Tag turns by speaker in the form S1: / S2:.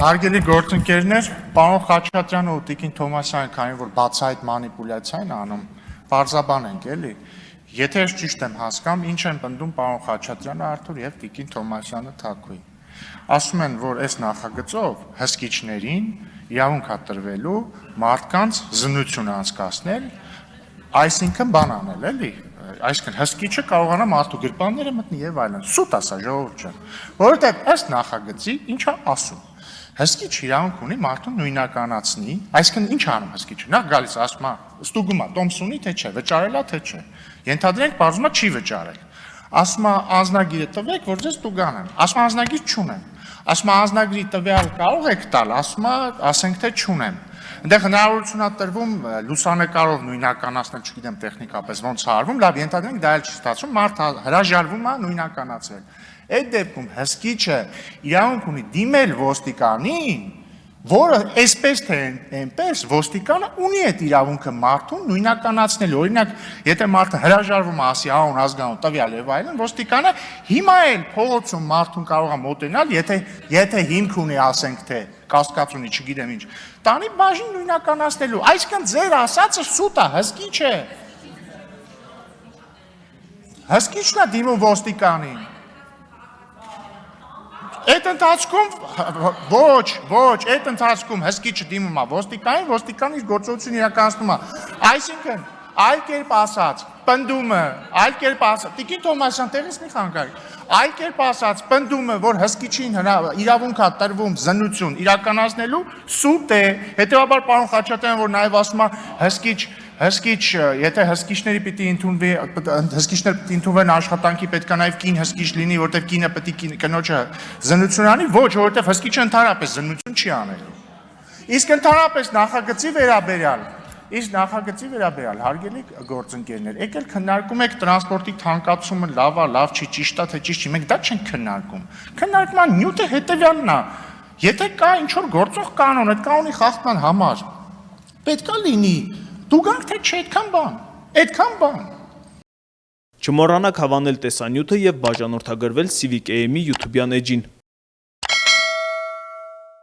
S1: Հարգելի գործընկերներ, պարոն Խաչատրյանը ու Տիկին Թոմասյանը, քանի որ բացահայտ մանիպուլյացիա են անում, բարձաբան ենք, էլի։ Եթե ես ճիշտ եմ հասկանում, ինչ են պնդում պարոն Խաչատրյանը Արթուր եւ Տիկին Թոմասյանը Թակուի։ Ասում են, որ այս նախագծով հսկիչներին իրավունք է տրվելու մարդկանց զննություն անցկացնել, այսինքն բան անել, էլի։ Այսինքն հսկիչը կարողանա մարդու գրպանները մտնի եւ այլն։ Սուտ ասա ժողովուրդ ջան, որովհետեւ ըստ նախագծի ինչ է ասում։ Հսկիչ իրավունք ունի մարդուն նույնականացնի, այսինքն ինչ անում հսկիչը։ Նա գալիս ասում է, ստուգում է, տոմսունի թե չէ, վճարելա թե չէ։ Ենթադրենք, բարձում է չի վճարել։ Ասում է անձնագիրը տվեք, որ ձեզ ստուգանեմ։ Ասում է անձնագիր չունեմ։ Ասում է անձնագրի տվյալ կարող եք տալ, ասում է, ասենք թե չունեմ։ Այնտեղ հնարավորություն է տրվում լուսանկարով նույնականացնել, չգիտեմ տեխնիկապես ոնց արվում, լավ ենթադրենք դա էլ չի ստացվում, մարդը հրաժարվում է նույնականացնել։ Այդ դեպքում հսկիչը իրավունք ունի դիմել ոստիկանին, որը այսպես թե այնպես ոստիկանը ունի այդ իրավունքը մարդուն նույնականացնել։ Օրինակ, եթե մարդը հրաժարվում է ասի անուն, ազգանուն, տվյալ եւ այլն, ոստիկանը հիմա էլ փողոցում մարդուն կարող է մոտենալ, եթե հիմք ունի, ասենք թե կասկած ունի, չգիտեմ ինչ, տանի բաժին նույնականացնելու։ Այսինքն ձեր ասածը սուտ է, հսկիչ է։ Հսկիչն է դիմում ոստիկանին։ Այդ ընթացքում ոչ, այդ ընթացքում հսկիչը դիմում է ոստիկանին, ոստիկանը իր գործողությունն իրականացնում է։ Այսինքն, այլ կերպ ասած, պնդումը, այլ կերպ ասած, Տիկին Թոմասյան տեղից մի խանգարի, այլ կերպ ասած, պնդումը, որ հսկիչին իրավունք է տրվում զննություն իրականացնելու, սուտ է։ Հետևաբար պարոն Խաչատրյանը, որ նաև ասում է հսկիչ, եթե հսկիչները պիտի ընդունվեն աշխատանքի, պետք է նաև կին հսկիչ լինի, որտեղ կինը պետք է կնոջը զննություն անի, ոչ, որովհետև հսկիչը ընդհանրապես զննություն չի անելու։ Իսկ ընդհանրապես նախագծի վերաբերյալ, հարգելի գործընկերներ, եկել քննարկում եք տրանսպորտի թանկացումը, լավ է, լավ չի, ճիշտ է, թե ճիշտ չի, մենք դա չենք քննարկում։ Քննարկման նյութը հետևյալն է։ Եթե կա ինչ-որ գործող կանոն, այդ կանոնի խախտման համար, պետք է լինի դուգանք թե չէ, այդքան բան։
S2: Չմոռանաք հավանել տեսանյութը եւ բաժանորդագրվել Civic AM-ի YouTube-յան էջին։